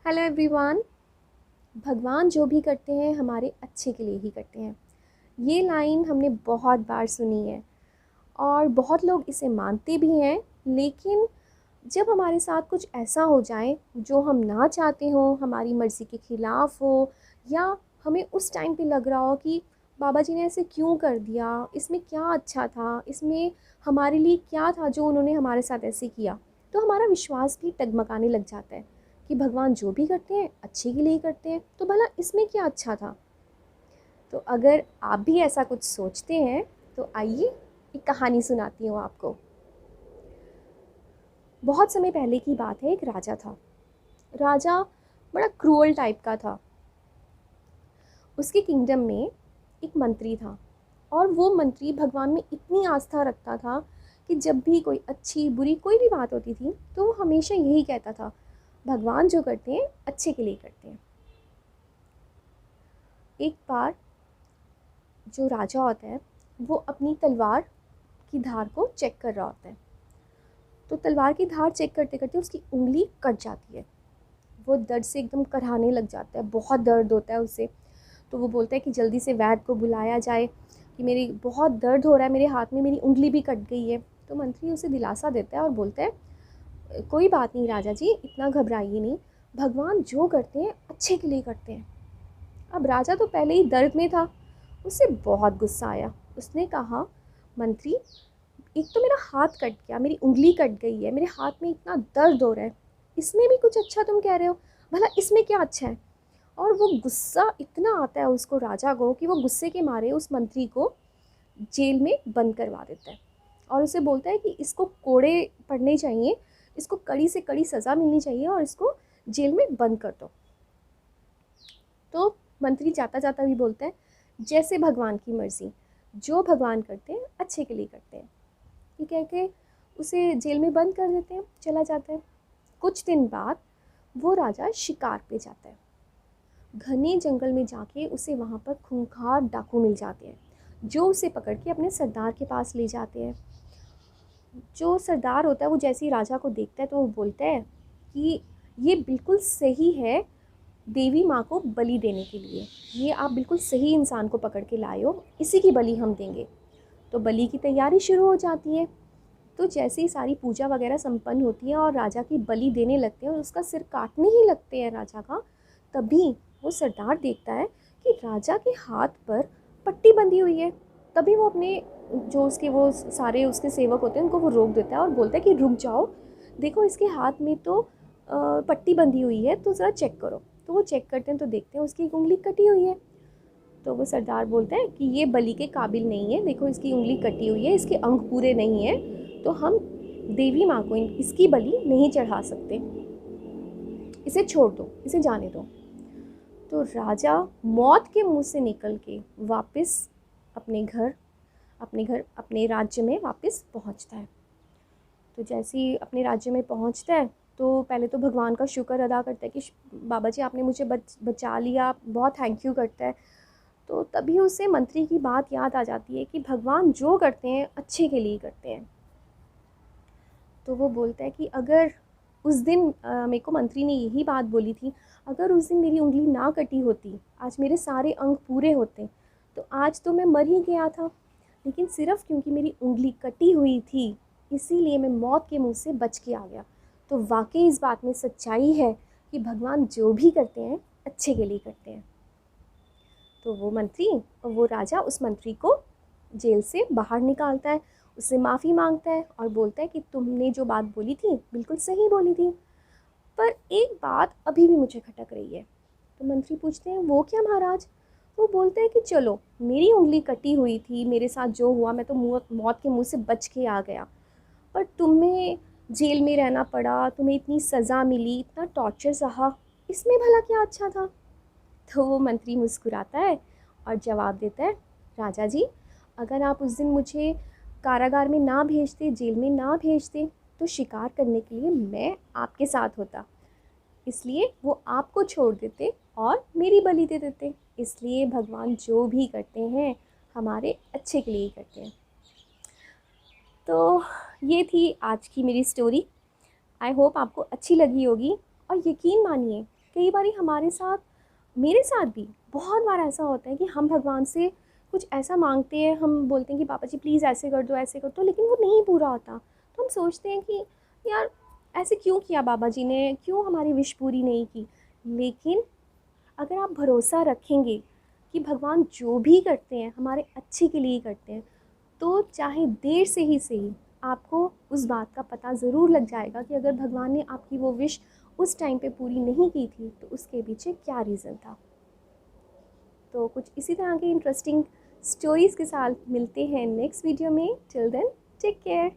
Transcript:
Hello everyone. भगवान जो भी करते हैं हमारे अच्छे के लिए ही करते हैं। ये लाइन हमने बहुत बार सुनी है और बहुत लोग इसे मानते भी हैं। लेकिन जब हमारे साथ कुछ ऐसा हो जाए जो हम ना चाहते हो, हमारी मर्ज़ी के ख़िलाफ़ हो, या हमें उस टाइम पे लग रहा हो कि बाबा जी ने ऐसे क्यों कर दिया, इसमें क्या अच्छा था, इसमें हमारे लिए क्या था जो उन्होंने हमारे साथ ऐसे किया, तो हमारा विश्वास भी डगमगाने लग जाता है कि भगवान जो भी करते हैं अच्छे के लिए ही करते हैं, तो भला इसमें क्या अच्छा था। तो अगर आप भी ऐसा कुछ सोचते हैं तो आइए एक कहानी सुनाती हूँ आपको। बहुत समय पहले की बात है। एक राजा था। राजा बड़ा क्रूअल टाइप का था। उसके किंगडम में एक मंत्री था और वो मंत्री भगवान में इतनी आस्था रखता था कि जब भी कोई अच्छी बुरी कोई भी बात होती थी तो वो हमेशा यही कहता था, भगवान जो करते हैं अच्छे के लिए करते हैं। एक बार जो राजा होता है वो अपनी तलवार की धार को चेक कर रहा होता है। तो तलवार की धार चेक करते करते उसकी उंगली कट जाती है। वो दर्द से एकदम कराहने लग जाता है, बहुत दर्द होता है उसे। तो वो बोलता है कि जल्दी से वैद्य को बुलाया जाए कि मेरी बहुत दर्द हो रहा है, मेरे हाथ में मेरी उंगली भी कट गई है। तो मंत्री उसे दिलासा देता है और बोलता है, कोई बात नहीं राजा जी, इतना घबराइए नहीं, भगवान जो करते हैं अच्छे के लिए करते हैं। अब राजा तो पहले ही दर्द में था, उसे बहुत गुस्सा आया। उसने कहा, मंत्री, एक तो मेरा हाथ कट गया, मेरी उंगली कट गई है, मेरे हाथ में इतना दर्द हो रहा है, इसमें भी कुछ अच्छा तुम कह रहे हो, भला इसमें क्या अच्छा है। और वो गुस्सा इतना आता है उसको, राजा को, कि वो गुस्से के मारे उस मंत्री को जेल में बंद करवा देता है और उसे बोलता है कि इसको कोड़े पड़ने चाहिए, इसको कड़ी से कड़ी सज़ा मिलनी चाहिए और इसको जेल में बंद कर दो। तो मंत्री जाता जाता भी बोलता है, जैसे भगवान की मर्ज़ी, जो भगवान करते हैं अच्छे के लिए करते हैं। ये कह के उसे जेल में बंद कर देते हैं, चला जाता है। कुछ दिन बाद वो राजा शिकार पे जाता है। घने जंगल में जाके उसे वहाँ पर खूंखार डाकू मिल जाते हैं जो उसे पकड़ के अपने सरदार के पास ले जाते हैं। जो सरदार होता है वो जैसे ही राजा को देखता है तो वो बोलता है कि ये बिल्कुल सही है देवी माँ को बलि देने के लिए, ये आप बिल्कुल सही इंसान को पकड़ के लाए हो, इसी की बलि हम देंगे। तो बलि की तैयारी शुरू हो जाती है। तो जैसे ही सारी पूजा वगैरह संपन्न होती है और राजा की बलि देने लगते हैं और उसका सिर काटने ही लगते हैं राजा का, तभी वो सरदार देखता है कि राजा के हाथ पर पट्टी बंधी हुई है। तभी वो अपने जो उसके वो सारे उसके सेवक होते हैं उनको वो रोक देता है और बोलता है कि रुक जाओ, देखो इसके हाथ में तो पट्टी बंधी हुई है, तो ज़रा चेक करो। तो वो चेक करते हैं तो देखते हैं उसकी एक उंगली कटी हुई है। तो वो सरदार बोलते हैं कि ये बलि के काबिल नहीं है, देखो इसकी उंगली कटी हुई है, इसके अंग पूरे नहीं हैं, तो हम देवी माँ को इसकी बलि नहीं चढ़ा सकते, इसे छोड़ दो, इसे जाने दो। तो राजा मौत के मुंह से निकल के वापस अपने घर अपने राज्य में वापस पहुंचता है। तो जैसे ही अपने राज्य में पहुंचता है तो पहले तो भगवान का शुक्र अदा करता है कि बाबा जी आपने मुझे बचा लिया, बहुत थैंक यू करता है। तो तभी उसे मंत्री की बात याद आ जाती है कि भगवान जो करते हैं अच्छे के लिए करते हैं। तो वो बोलता है कि अगर उस दिन मेरे को मंत्री ने यही बात बोली थी, अगर उस दिन मेरी उंगली ना कटी होती, आज मेरे सारे अंग पूरे होते, तो आज तो मैं मर ही गया था। लेकिन सिर्फ क्योंकि मेरी उंगली कटी हुई थी इसीलिए मैं मौत के मुंह से बच के आ गया। तो वाकई इस बात में सच्चाई है कि भगवान जो भी करते हैं अच्छे के लिए करते हैं। तो वो राजा उस मंत्री को जेल से बाहर निकालता है, उससे माफ़ी मांगता है और बोलता है कि तुमने जो बात बोली थी बिल्कुल सही बोली थी, पर एक बात अभी भी मुझे खटक रही है। तो मंत्री पूछते हैं, वो क्या महाराज। वो बोलते हैं कि चलो, मेरी उंगली कटी हुई थी, मेरे साथ जो हुआ, मैं तो मौत के मुंह से बच के आ गया, पर तुम्हें जेल में रहना पड़ा, तुम्हें इतनी सज़ा मिली, इतना टॉर्चर सहा, इसमें भला क्या अच्छा था। तो वो मंत्री मुस्कुराता है और जवाब देता है, राजा जी, अगर आप उस दिन मुझे कारागार में ना भेजते, जेल में ना भेजते, तो शिकार करने के लिए मैं आपके साथ होता, इसलिए वो आपको छोड़ देते और मेरी बलि दे देते। इसलिए भगवान जो भी करते हैं हमारे अच्छे के लिए ही करते हैं। तो ये थी आज की मेरी स्टोरी। आई होप आपको अच्छी लगी होगी और यकीन मानिए कई बार हमारे साथ, मेरे साथ भी बहुत बार ऐसा होता है कि हम भगवान से कुछ ऐसा मांगते हैं, हम बोलते हैं कि पापा जी प्लीज़ ऐसे कर दो, ऐसे कर दो, लेकिन वो नहीं पूरा होता। तो हम सोचते हैं कि यार ऐसे क्यों किया बाबा जी ने, क्यों हमारी विश पूरी नहीं की। लेकिन अगर आप भरोसा रखेंगे कि भगवान जो भी करते हैं हमारे अच्छे के लिए ही करते हैं, तो चाहे देर से ही सही आपको उस बात का पता ज़रूर लग जाएगा कि अगर भगवान ने आपकी वो विश उस टाइम पे पूरी नहीं की थी तो उसके पीछे क्या रीज़न था। तो कुछ इसी तरह के इंटरेस्टिंग स्टोरीज़ के साथ मिलते हैं नेक्स्ट वीडियो में। Till then take care.